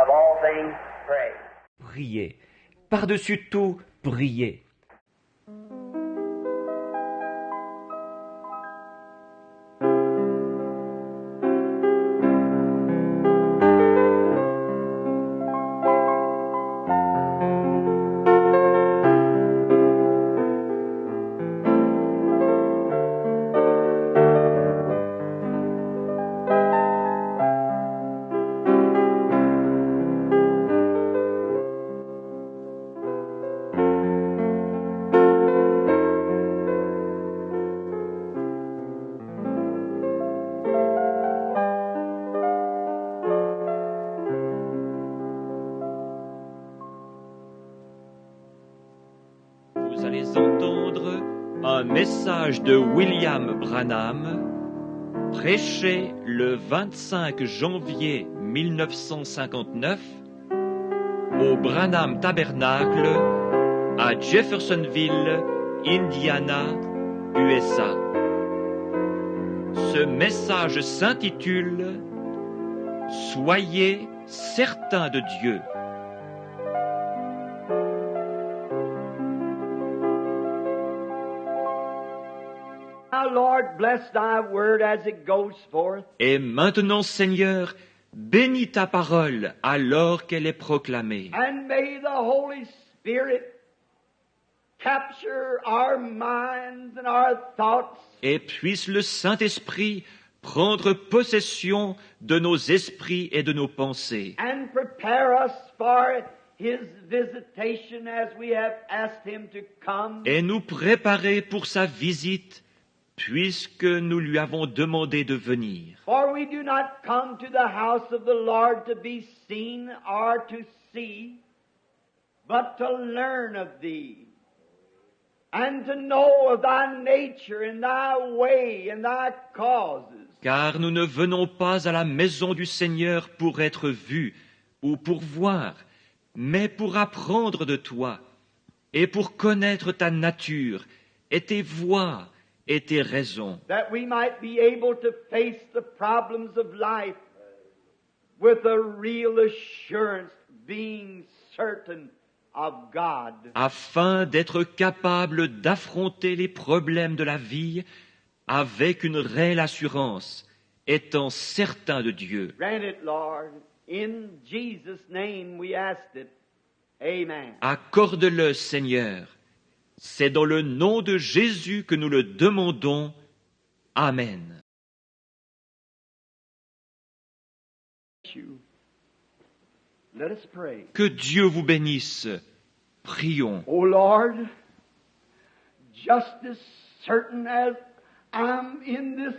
above all things, pray. Priez. Par-dessus tout, priez. Vous allez entendre un message de William Branham, prêché le 25 janvier 1959 au Branham Tabernacle à Jeffersonville, Indiana, USA. Ce message s'intitule « Soyez certains de Dieu ». Now, Lord, bless thy word as it goes forth. Et maintenant, Seigneur, bénis ta parole alors qu'elle est proclamée. And may the Holy Spirit capture our minds and our thoughts. Et puisse le Saint-Esprit prendre possession de nos esprits et de nos pensées. And prepare us for His visitation as we have asked Him to come. Et nous préparer pour sa visite, puisque nous lui avons demandé de venir. For we do not come to the house of the Lord to be seen or to see, but to learn of Thee, and to know of Thy nature and Thy way and Thy causes. Car nous ne venons pas à la maison du Seigneur pour être vus ou pour voir, mais pour apprendre de toi et pour connaître ta nature et tes voies et tes raisons, That we might be able to face the problems of life with a real assurance, being certain of God. afin d'être capable d'affronter les problèmes de la vie avec une réelle assurance, étant certain de Dieu. Grant it, Lord. In Jesus' name we asked it. Amen. Accorde-le, Seigneur. C'est dans le nom de Jésus que nous le demandons. Amen. Let us pray. Que Dieu vous bénisse. Prions. O Lord, just as certain as I'm in this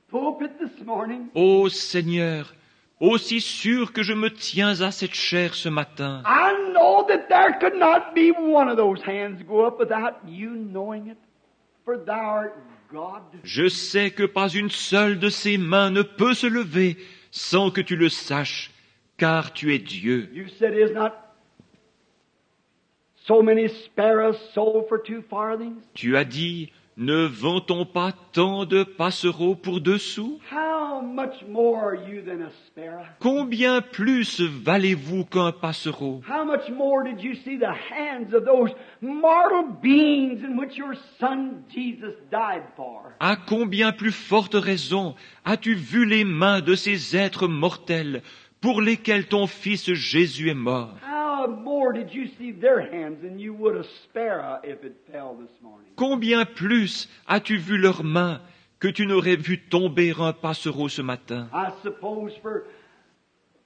pulpit this morning, Ô Seigneur, aussi sûr que je me tiens à cette chair ce matin, I know that there could not be one of those hands go up without you knowing it, for thou art God. je sais que pas une seule de ces mains ne peut se lever sans que tu le saches, car tu es Dieu. You said, is not so many sparrows sold for 2 farthings? Tu as dit, ne vend-on pas tant de passereaux pour 2 sous? How much more are you than a sparrow? Combien plus valez-vous qu'un passereau? How much more did you see the hands of those mortal beings in which your Son Jesus died for? À combien plus forte raison as-tu vu les mains de ces êtres mortels pour lesquels ton Fils Jésus est mort? How more did you see their hands than you would a sparrow if it fell this morning? Combien plus as-tu vu leurs mains que tu n'aurais vu tomber un passereau ce matin? I suppose for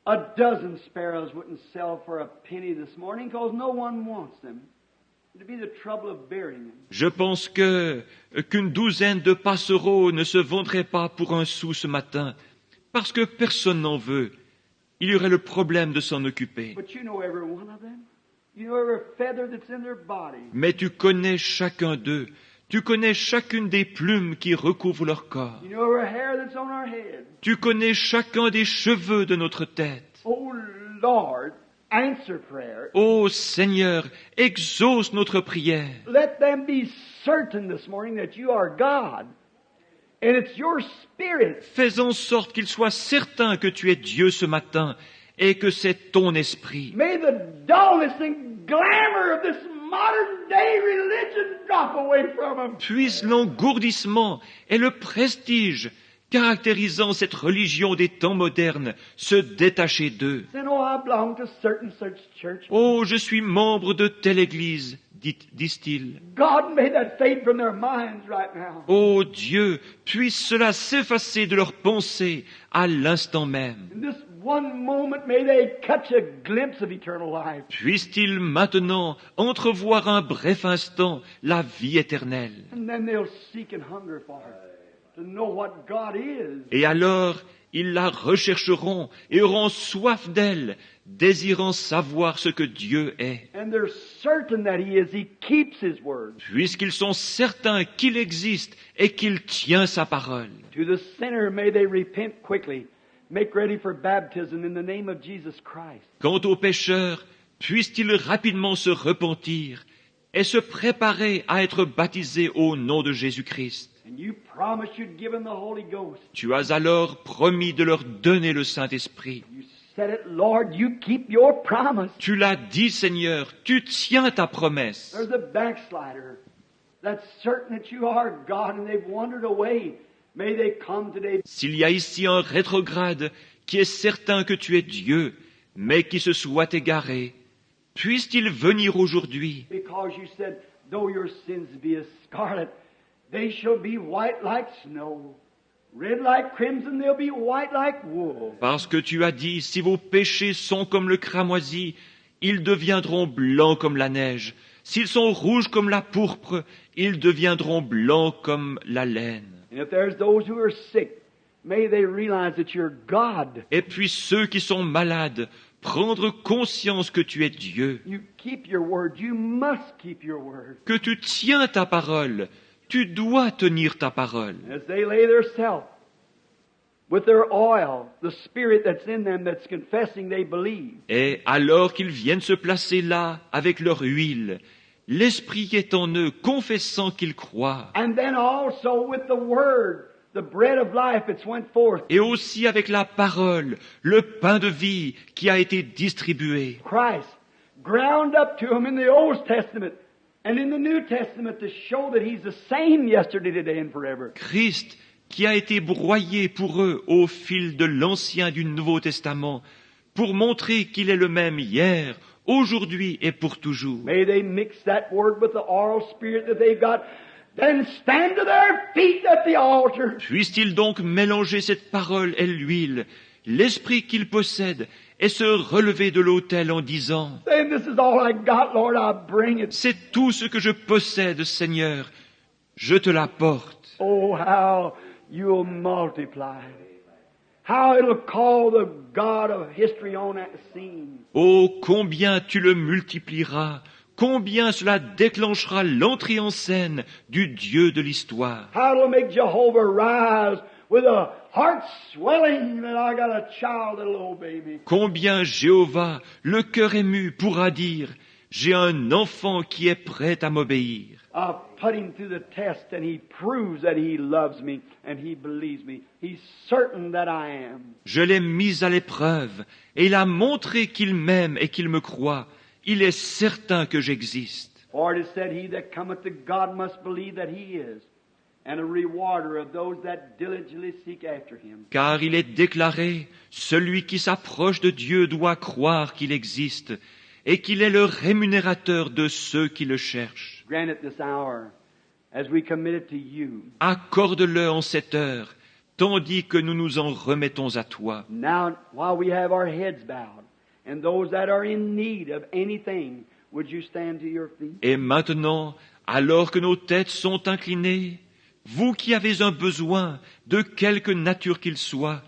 a dozen sparrows wouldn't sell for a penny this morning because no one wants them. It'd be the trouble of burying them. Je pense qu'une douzaine de passereaux ne se vendraient pas pour 1 sou ce matin, parce que personne n'en veut. Il y aurait le problème de s'en occuper. But you know every one of them. You know every feather that's in their body. Mais tu connais chacun d'eux. Tu connais chacune des plumes qui recouvrent leur corps. You know every hair that's on our head. Tu connais chacun des cheveux de notre tête. Oh Lord, answer prayer. Ô Seigneur, exauce notre prière. Let them be certain this morning that you are God. And it's your Spirit. Fais en sorte qu'ils soient certains que tu es Dieu ce matin et que c'est ton esprit. May the dullness and glamour of this modern day religion drop away from them. Puisse l'engourdissement et le prestige caractérisant cette religion des temps modernes se détacher d'eux. Saying, oh, I belong to certain such church. Oh, je suis membre de telle église, disent-ils. God, may that fade from their minds right now. Oh Dieu, puisse cela s'effacer de leurs pensées à l'instant même. In this one moment, may they catch a glimpse of eternal life. Puisse-t-il maintenant entrevoir un bref instant la vie éternelle. And then they'll seek and hunger for it, to know what God is. Et alors, ils la rechercheront et auront soif d'elle, désirant savoir ce que Dieu est. And they're certain that He is. He keeps His word. Puisqu'ils sont certains qu'il existe et qu'il tient sa parole. To the sinner, may they repent quickly. Make ready for baptism in the name of Jesus Christ. Quant aux pécheurs, puissent-ils rapidement se repentir et se préparer à être baptisés au nom de Jésus-Christ. And you promised you'd give them the Holy Ghost. Tu as alors promis de leur donner le Saint-Esprit. You said it, Lord, you keep your promise. Tu l'as dit, Seigneur, tu tiens ta promesse. There's a backslider that's certain that you are God and they've wandered away. May they come today. S'il y a ici un rétrograde qui est certain que tu es Dieu, mais qui se soit égaré, puisse-t-il venir aujourd'hui, Because you said, though your sins be as scarlet, they shall be white like snow. Red like crimson, they'll be white like wool. parce que tu as dit, si vos péchés sont comme le cramoisi, ils deviendront blancs comme la neige. S'ils sont rouges comme la pourpre, ils deviendront blancs comme la laine. And if there's those who are sick, may they realize that you're God. Et puis ceux qui sont malades, prendre conscience que tu es Dieu, You keep your word. You must keep your word. que tu tiens ta parole, tu dois tenir ta parole. As they lay their self with their oil, the spirit that's in them that's confessing they believe. Et alors qu'ils viennent se placer là avec leur huile, l'Esprit est en eux, confessant qu'ils croient. And then also with the word, the bread of life that's went forth. Et aussi avec la parole, le pain de vie qui a été distribué. Christ ground up to them in the Old Testament and in the New Testament to show that He's the same yesterday, today, and forever. Christ qui a été broyé pour eux au fil de l'Ancien et du Nouveau Testament, pour montrer qu'il est le même hier, aujourd'hui et pour toujours. May they mix that word with the oral spirit that they've got, then stand to their feet at the altar. Puisse-t-il donc mélanger cette parole et l'huile, l'esprit qu'ils possèdent, et se relever de l'autel en disant, Saying, this is all I got, Lord, I bring it. c'est tout ce que je possède, Seigneur, je te l'apporte. Oh, how you'll multiply. How it'll call the God of history on that scene. Oh, combien tu le multiplieras, combien cela déclenchera l'entrée en scène du Dieu de l'histoire. How it'll make Jehovah rise with a heart swelling that I got a child that'll obey me. Combien Jéhovah, le cœur ému, pourra dire, j'ai un enfant qui est prêt à m'obéir. I've put him through the test and he proves that he loves me and he believes me. He's certain that I am. Je l'ai mis à l'épreuve, et il a montré qu'il m'aime et qu'il me croit. Il est certain que j'existe. For it is said, he that cometh to God must believe that he is, and a rewarder of those that diligently seek after him. Car il est déclaré, celui qui s'approche de Dieu doit croire qu'il existe, et qu'il est le rémunérateur de ceux qui le cherchent. Grant it this hour, as we commit it to you. Accorde-le en cette heure, tandis que nous nous en remettons à toi. Now, while we have our heads bowed, and those that are in need of anything, would you stand to your feet? Et maintenant, alors que nos têtes sont inclinées, vous qui avez un besoin, de quelque nature qu'il soit,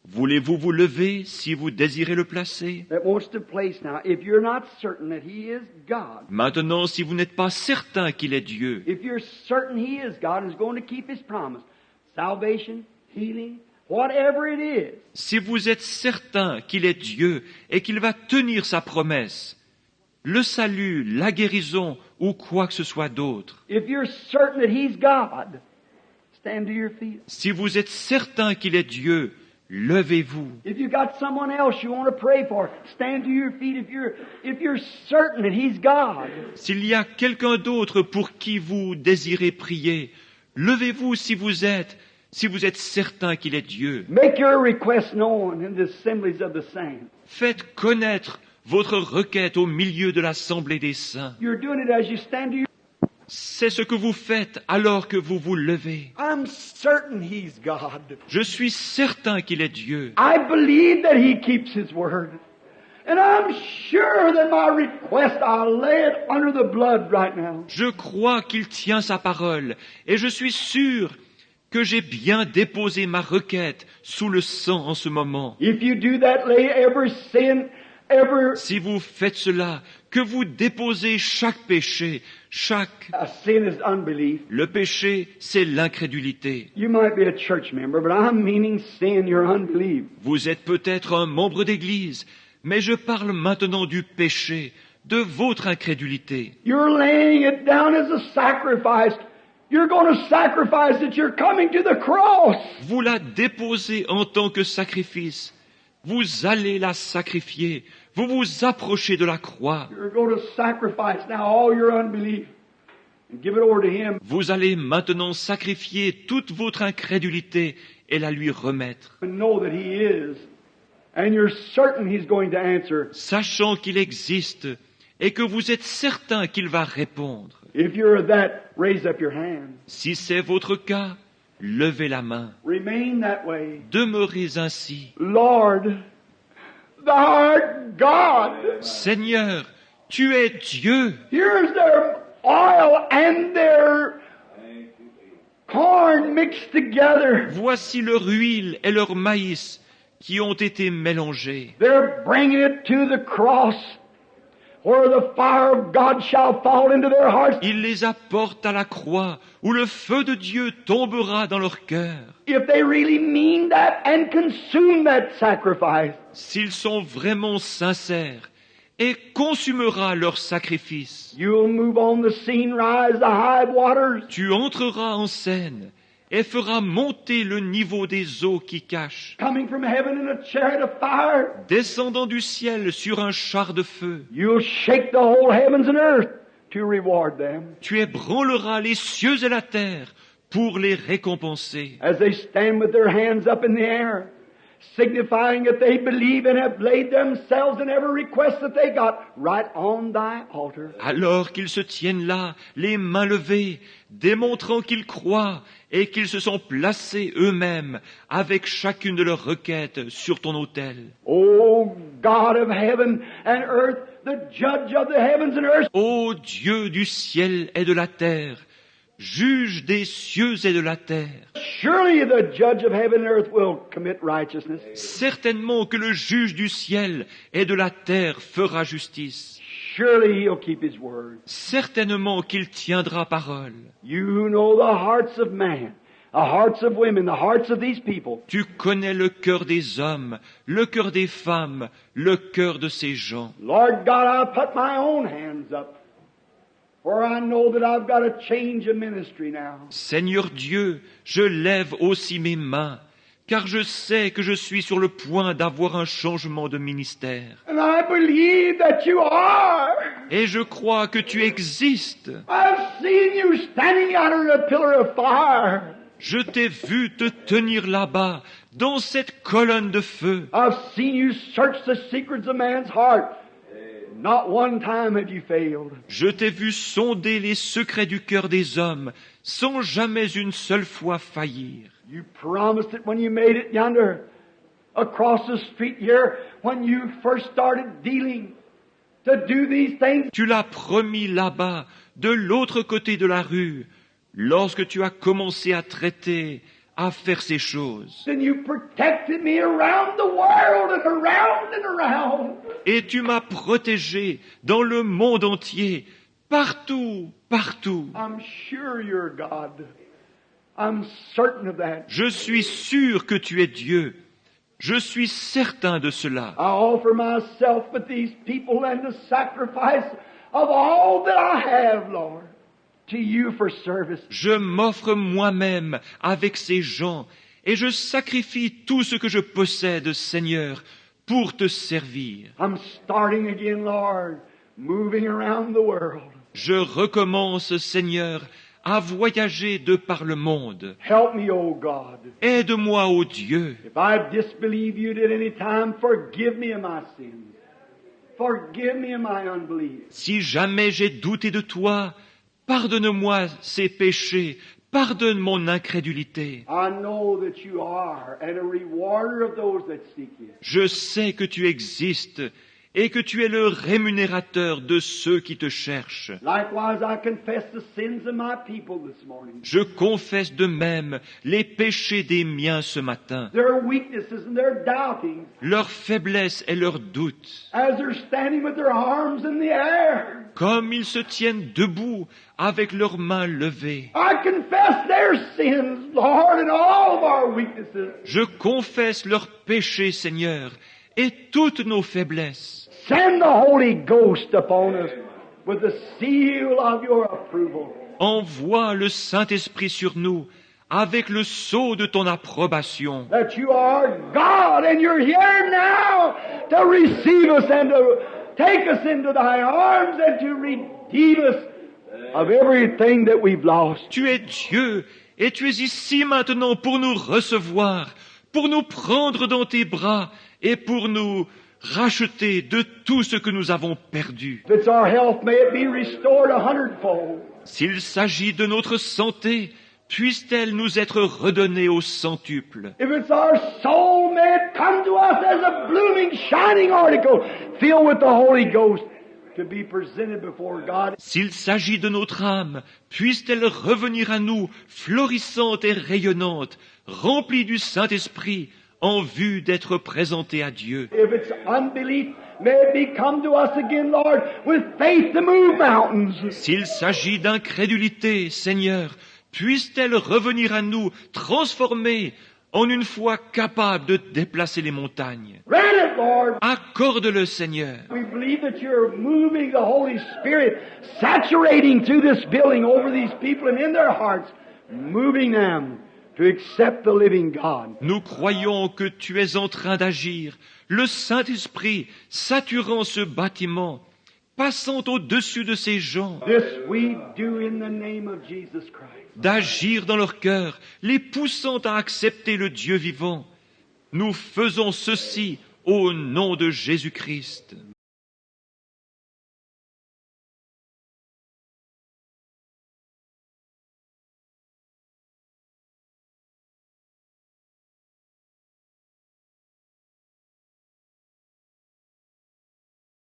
voulez-vous vous lever si vous désirez le placer? That wants to place now. If you're not certain that he is God, Maintenant, si vous n'êtes pas certain qu'il est Dieu, if you're certain he is God and is going to keep his promise, salvation, healing, whatever it is, si vous êtes certain qu'il est Dieu et qu'il va tenir sa promesse, le salut, la guérison ou quoi que ce soit d'autre, if you're certain that he's God, stand to your feet. si vous êtes certain qu'il est Dieu, levez-vous. If you got someone else you want to pray for, stand to your feet if you're certain that He's God. S'il y a quelqu'un d'autre pour qui vous désirez prier, levez-vous si vous êtes certain qu'il est Dieu. Make your request known in the assemblies of the saints. Faites connaître votre requête au milieu de l'assemblée des saints. You're doing it as you stand to your... C'est ce que vous faites alors que vous vous levez. I'm certain He's God. Je suis certain qu'il est Dieu. I believe that He keeps His word. And I'm sure that my request, I'll lay it under the blood right now. Je crois qu'il tient sa parole et je suis sûr que j'ai bien déposé ma requête sous le sang en ce moment. If you do that, lay every sin, every... Si vous faites cela, que vous déposez chaque péché, A sin is unbelief. Le péché, c'est l'incrédulité. You might be a church member, but I'm meaning sin, your unbelief. Vous êtes peut-être un membre d'église, mais je parle maintenant du péché, de votre incrédulité. You're laying it down as a sacrifice. You're going to sacrifice that you're coming to the cross. Vous la déposez en tant que sacrifice. Vous allez la sacrifier. Vous vous approchez de la croix. You're going to sacrifice now all your unbelief and give it over to Him. Vous allez maintenant sacrifier toute votre incrédulité et la lui remettre. And know that He is. And you're certain He's going to answer. Sachant qu'il existe et que vous êtes certain qu'il va répondre. If you're that, raise up your hand. Si c'est votre cas, levez la main. Remain that way. Demeurez ainsi. Lord, Thou art God. Seigneur, tu es Dieu. Here's their oil and their corn mixed together. Voici leur huile et leur maïs qui ont été mélangés. They're bringing it to the cross, where the fire of God shall fall into their hearts. Ils les apportent à la croix, où le feu de Dieu tombera dans leur cœur. If they really mean that and consume that sacrifice. S'ils sont vraiment sincères, et consumera leur sacrifice. You'll move on the scene, rise the high waters. Tu entreras en scène et feras monter le niveau des eaux qui cachent, Coming from heaven in a chariot of fire. descendant du ciel sur un char de feu. You'll shake the whole heavens and earth to reward them. Tu ébranleras les cieux et la terre pour les récompenser. As they stand with their hands up in the air, signifying that they believe and have laid themselves in every request that they got right on thy altar. Alors qu'ils se tiennent là, les mains levées, démontrant qu'ils croient et qu'ils se sont placés eux-mêmes avec chacune de leurs requêtes sur ton autel. O God of heaven and earth, the judge of the heavens and earth. Ô Dieu du ciel et de la terre, juge des cieux et de la terre. Surely the judge of heaven and earth will commit righteousness. Certainement que le juge du ciel et de la terre fera justice. Surely he'll keep his word. Certainement qu'il tiendra parole. You know the hearts of man, the hearts of women, the hearts of these people. Tu connais le cœur des hommes, le cœur des femmes, le cœur de ces gens. Lord God, I put my own hands up, for I know that I've got to change of ministry now. Seigneur Dieu, je lève aussi mes mains, car je sais que je suis sur le point d'avoir un changement de ministère. And I believe that you are. Et je crois que tu existes. I've seen you standing under a pillar of fire. Je t'ai vu te tenir là-bas, dans cette colonne de feu. I've seen you search the secrets of man's heart. Not one time have you failed. Je t'ai vu sonder les secrets du cœur des hommes, sans jamais une seule fois faillir. You promised it when you made it yonder, across the street here, when you first started dealing, to do these things. Tu l'as promis là-bas, de l'autre côté de la rue, lorsque tu as commencé à traiter, à faire ces choses. Then you protected me around the world and around and around. Et tu m'as protégé dans le monde entier, partout, partout. I'm sure you're God. I'm certain of that. Je suis sûr que tu es Dieu. Je suis certain de cela. I offer myself with these people and the sacrifice of all that I have, Lord, to you for service. Je m'offre moi-même avec ces gens et je sacrifie tout ce que je possède, Seigneur, pour te servir. I'm starting again, Lord, moving around the world. Je recommence, Seigneur, à voyager de par le monde. Help me, O God. Aide-moi, ô Dieu. If I disbelieve you at any time, forgive me of my sins. Forgive me of my unbelief. Si jamais j'ai douté de toi, pardonne-moi ces péchés, pardonne mon incrédulité. I know that you are and a rewarder of those that seek you. Je sais que tu existes et que tu es le rémunérateur de ceux qui te cherchent. Likewise, I confess the sins of my people this morning. Je confesse de même les péchés des miens ce matin, Their weaknesses and their doubtings leurs faiblesses et leurs doutes. as they're standing with their arms in the air. Comme ils se tiennent debout avec leurs mains levées. I confess their sins, Lord, and all of our weaknesses. Je confesse leurs péchés, Seigneur, et toutes nos faiblesses. Send the Holy Ghost upon us with the seal of your approval. Envoie le Saint-Esprit sur nous avec le sceau de ton approbation. That you are God and you're here now to receive us and to take us into thy arms and to redeem us of everything that we've lost. Tu es Dieu et tu es ici maintenant pour nous recevoir, pour nous prendre dans tes bras et pour nous racheter de tout ce que nous avons perdu. If it's our health, may it be restored 100-fold. S'il s'agit de notre santé, puisse-t-elle nous être redonnée au centuple. If it's our soul, may it come to us as a blooming, shining article filled with the Holy Ghost to be presented before God. S'il s'agit de notre âme, puisse-t-elle revenir à nous florissante et rayonnante, remplie du Saint-Esprit, en vue d'être présentée à Dieu. If it's unbelief, may it be come to us again, Lord, with faith to move mountains. S'il s'agit d'incrédulité, Seigneur, puisse-t-elle revenir à nous transformée en une foi capable de déplacer les montagnes. Grant it, Lord. Accorde-le, Seigneur. We believe that you're moving the Holy Spirit, saturating through this building over these people and in their hearts, moving them to accept the living God. Nous croyons que tu es en train d'agir, le Saint-Esprit saturant ce bâtiment, passant au-dessus de ces gens, This we do in the name of Jesus Christ. d'agir dans leur cœur, les poussant à accepter le Dieu vivant. Nous faisons ceci au nom de Jésus-Christ.